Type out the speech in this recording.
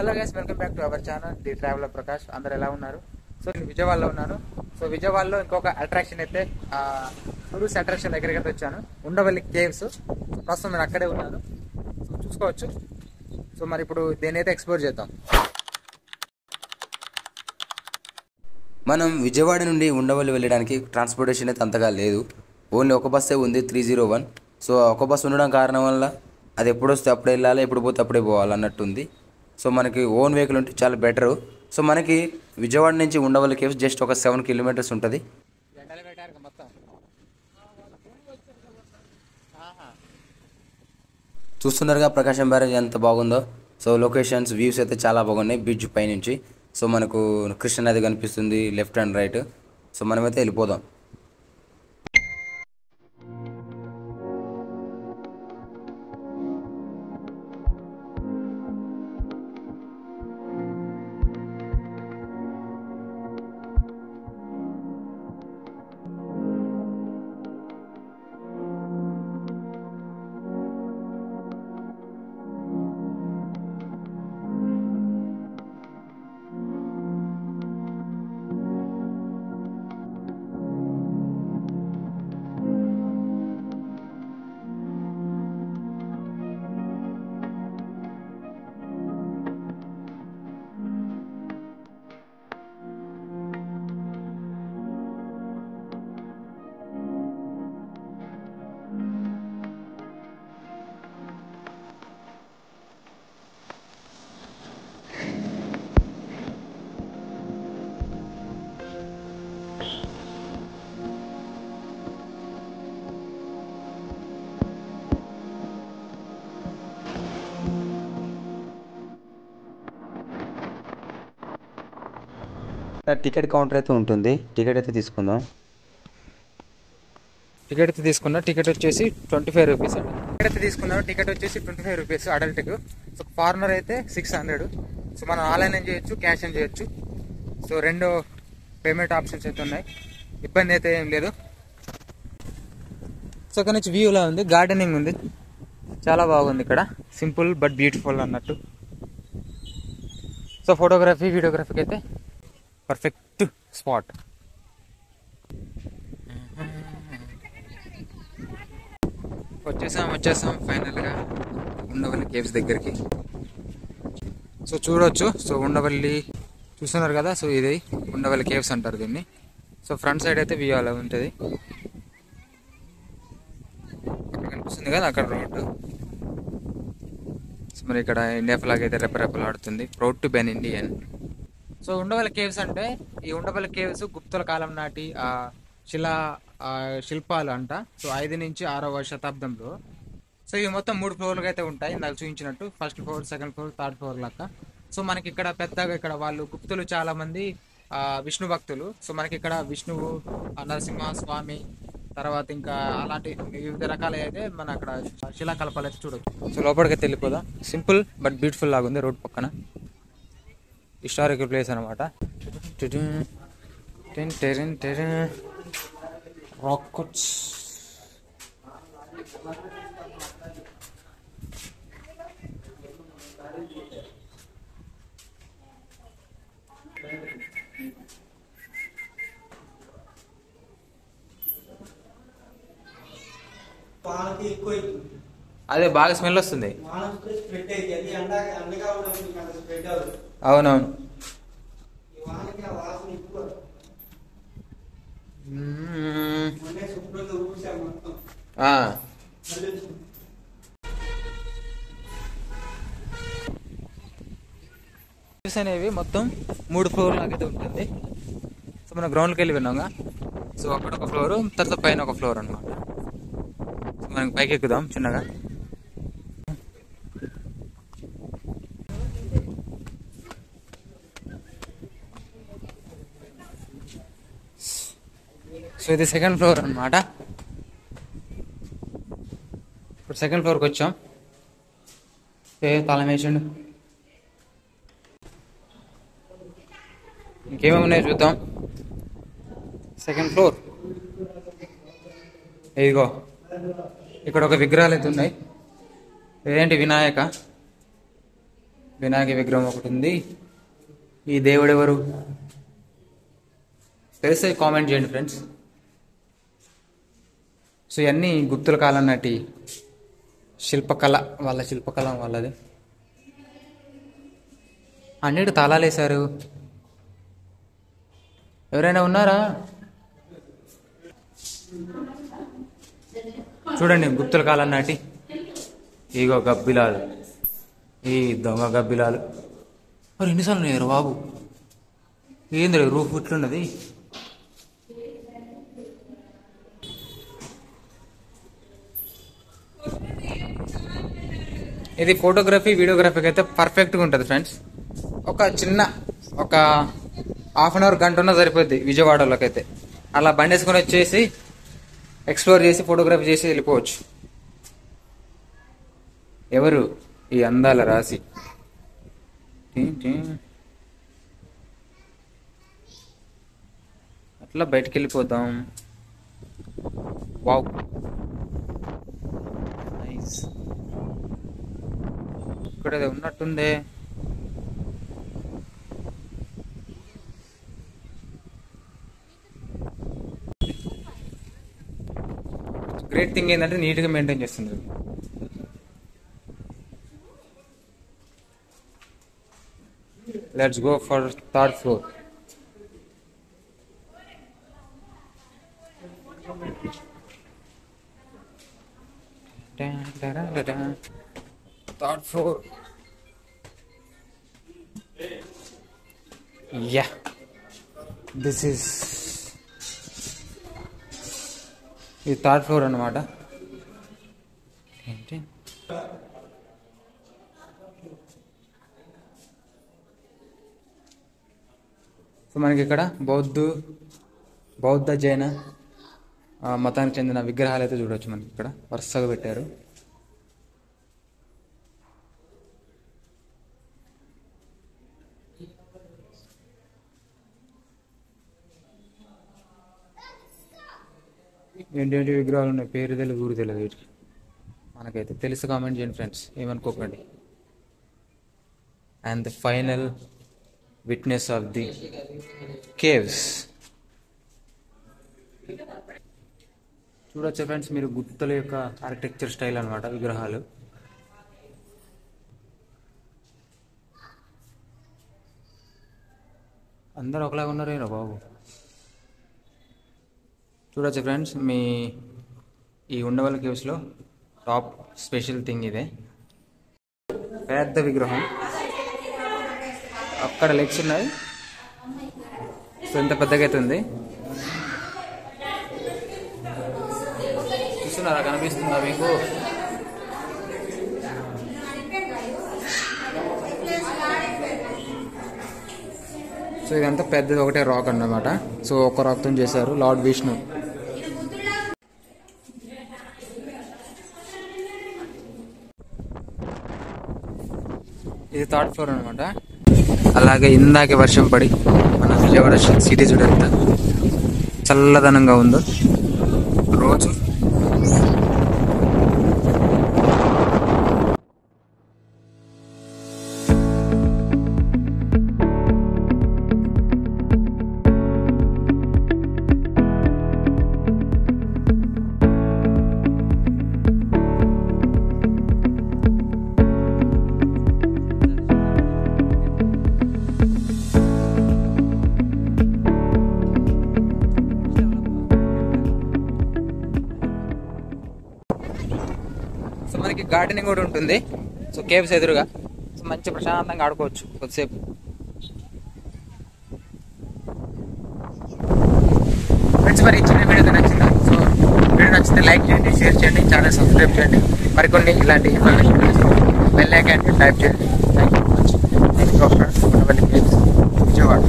Hello guys, welcome back to our channel the traveller Prakash. అందరు ఎలా ఉన్నారు? సో నేను విజయవాడలో ఉన్నాను. సో విజయవాడలో ఇంకొక అట్రాక్షన్ అయితే టూరిస్ట్ అట్రాక్షన్ దగ్గరికి అయితే వచ్చాను, ఉండవల్లి కేవ్స్. ప్రస్తుతం నేను అక్కడే ఉన్నాను, సో చూసుకోవచ్చు. సో మరి ఇప్పుడు దేని అయితే ఎక్స్ప్లోర్ చేద్దాం. మనం విజయవాడ నుండి ఉండవల్లి వెళ్ళడానికి ట్రాన్స్పోర్టేషన్ అయితే అంతగా లేదు. ఓన్లీ ఒక బస్సే ఉంది, 301. సో ఒక బస్సు ఉండడం కారణం వల్ల అది ఎప్పుడు వస్తే అప్పుడే వెళ్ళాలి, ఎప్పుడు పోతే అప్పుడే పోవాలి అన్నట్టుంది. సో మనకి ఓన్ వెహికల్ ఉంటే చాలా బెటరు. సో మనకి విజయవాడ నుంచి ఉండవల్లి కేవ్స్ జస్ట్ ఒక 7 కిలోమీటర్స్ ఉంటుంది. చూస్తున్నారుగా ప్రకాశం బ్యారేజ్ ఎంత బాగుందో. సో లొకేషన్స్, వ్యూస్ అయితే చాలా బాగున్నాయి బ్రిడ్జ్ పైనుంచి. సో మనకు కృష్ణానది కనిపిస్తుంది లెఫ్ట్ అండ్ రైట్. సో మనమైతే వెళ్ళిపోదాం. టికెట్ కౌంటర్ అయితే ఉంటుంది, టికెట్ అయితే తీసుకుందాం. టికెట్ అయితే తీసుకున్నా. టికెట్ వచ్చేసి 25 రూపీస్ అండి. టికెట్ అయితే తీసుకున్నాను. టికెట్ వచ్చేసి 25 రూపీస్ అడల్ట్కి. సో ఫారినర్ అయితే 600. సో మనం ఆన్లైన్ అని చేయొచ్చు, క్యాష్ అని చేయొచ్చు. సో 2 పేమెంట్ ఆప్షన్స్ అయితే ఉన్నాయి, ఇబ్బంది అయితే ఏం లేదు. సో ఇక్కడ నుంచి వ్యూలా ఉంది, గార్డెనింగ్ ఉంది, చాలా బాగుంది ఇక్కడ. సింపుల్ బట్ బ్యూటిఫుల్ అన్నట్టు. సో ఫోటోగ్రఫీ, వీడియోగ్రఫీకి అయితే పర్ఫెక్ట్ స్పాట్. వచ్చేసాం ఫైనల్గా ఉండవల్లి కేవ్స్ దగ్గరికి. సో చూడొచ్చు. సో ఉండవల్లి చూస్తున్నారు కదా. సో ఇది ఉండవల్లి కేవ్స్ అంటారు దీన్ని. సో ఫ్రంట్ సైడ్ అయితే వ్యూ అలా ఉంటుంది, అక్కడ కనిపిస్తుంది కదా, అక్కడ రోడ్డు. సో మరి ఇక్కడ ఇండియా ఫ్లాగ్ అయితే రెపరెపలాడుతుంది, proud to be an Indian. So Undavalli caves అంటే, ఈ ఉండవల్లి కేవ్స్ గుప్తుల కాలం నాటి శిల్పాలు అంట. సో 5 నుంచి 6వ శతాబ్దంలో. సో ఇవి మొత్తం 3 ఫ్లోర్లుగా అయితే ఉంటాయి, నాకు చూపించినట్టు. First floor, second floor, third floor లెక్క. సో మనకి ఇక్కడ పెద్దగా ఇక్కడ వాళ్ళు గుప్తులు చాలా మంది విష్ణు భక్తులు. సో మనకి ఇక్కడ విష్ణువు, నరసింహ స్వామి, తర్వాత ఇంకా అలాంటి వివిధ రకాల అయితే మన అక్కడ శిలాకల్పాలు అయితే చూడవచ్చు. సో లోపలికి అయితే వెళ్ళిపోదాం. సింపుల్ బట్ బ్యూటిఫుల్ లాగా ఉంది, రోడ్ పక్కన హిస్టారికల్ ప్లేస్ అనమాట. రాకెట్స్. అదే బాగా స్మెల్ వస్తుంది. అవునవును. అనేవి మొత్తం 3 ఫ్లోర్ లాగైతే ఉంటుంది. సో మనం గ్రౌండ్కి వెళ్ళి విన్నాగా. సో అక్కడ ఒక ఫ్లోరు, తర్వాత పైన ఒక ఫ్లోర్ అనమాట. సో మనం పైకి ఎక్కుదాం చిన్నగా. సో ఇది సెకండ్ ఫ్లోర్ అనమాట. ఇప్పుడు సెకండ్ ఫ్లోర్కి వచ్చాం. తాళం వేసిండు. ఇంకేమేమి ఉన్నాయో చూద్దాం. Second floor. ఇదిగో ఇక్కడ ఒక విగ్రహాలు అయితే ఉన్నాయి. ఇదేంటి, వినాయక వినాయక విగ్రహం ఒకటి ఉంది. ఈ దేవుడు ఎవరు తెలిస్తే కామెంట్ చేయండి ఫ్రెండ్స్. సో ఇవన్నీ గుప్తుల కాలం నాటి శిల్పకళ, వాళ్ళ శిల్పకళ వాళ్ళది. అన్నిటి తాళాలు వేశారు. ఎవరైనా ఉన్నారా? చూడండి గుప్తుల కాలం నాటి ఇగో గబ్బిలాలు, ఈ దొంగ గబ్బిలాలు. మరి ఎన్నిసార్లు ఉన్నాయారు బాబు? ఏంది రూఫ్ ఇట్లున్నది. ఇది ఫోటోగ్రఫీ వీడియోగ్రఫీకి అయితే పర్ఫెక్ట్గా ఉంటుంది ఫ్రెండ్స్. ఒక హాఫ్ అన్ అవర్ గంట ఉన్నా సరిపోద్ది విజయవాడలోకి అయితే. అలా బండి వేసుకొని వచ్చేసి ఎక్స్ప్లోర్ చేసి ఫోటోగ్రఫీ చేసి వెళ్ళిపోవచ్చు. ఎవరు ఈ అందాల రాశి? అట్లా బయటికి వెళ్ళిపోతాం. Wow nice. ఇక్కడ ఉన్నట్టుందే. గ్రేట్ థింగ్ ఏంటంటే నీట్గా మెయింటైన్ చేస్తుంది. Let's go for third floor. Third floor. Yeah this is ఇది థర్డ్ ఫ్లోర్ అన్నమాట. ఏంటి సో మనకి ఇక్కడ బౌద్ధ జైన మతానికి చెందిన విగ్రహాలు అయితే చూడవచ్చు. మనకి ఇక్కడ వరుసగా పెట్టారు. ఏంటేంటి విగ్రహాలు ఉన్నాయి, పేరు తెలియదు ఊరు తెలియదు వీటికి. మనకైతే తెలిసి కామెంట్ చేయండి ఫ్రెండ్స్, ఏమనుకోకండి. And the final witness of the caves. చూడొచ్చు ఫ్రెండ్స్ మీరు గుప్తుల యొక్క ఆర్కిటెక్చర్ స్టైల్ అనమాట విగ్రహాలు. అందరూ ఒకలాగా ఉన్నారేనా బాబు? చూడొచ్చు ఫ్రెండ్స్ మీ ఈ ఉండవల్లి కేవ్స్లో టాప్ స్పెషల్ థింగ్ ఇదే. పెద్ద విగ్రహం, అక్కడ లెగ్స్ ఉన్నాయి. సో ఎంత పెద్దగా అయితే ఉంది చూస్తున్నారా? కనిపిస్తుందా మీకు? సో ఇదంతా పెద్దది ఒకటే రాక్ అన్నమాట. సో ఒక రాక్తో చేశారు లార్డ్ విష్ణు. ఇది థర్డ్ ఫ్లోర్ అనమాట. అలాగే ఇందాకే వర్షం పడి మన విజయవాడ సిటీ చూడ ఎంత చల్లదనంగా ఉందో రోజు. సో మనకి గార్డెనింగ్ కూడా ఉంటుంది. సో కేవ్స్ ఎదురుగా సో మంచి ప్రశాంతంగా ఆడుకోవచ్చు కొద్దిసేపు. ఫ్రెండ్స్ మరి చిన్న వీడియో నచ్చిందా? సో వీడియో నచ్చితే లైక్ చేయండి, షేర్ చేయండి, ఛానల్ సబ్స్క్రైబ్ చేయండి. మరికొన్ని ఇలాంటి ఇన్ఫర్మేషన్ బెల్ ఐకాన్ టైప్ చేయండి. Thank you very much. Vijayawada.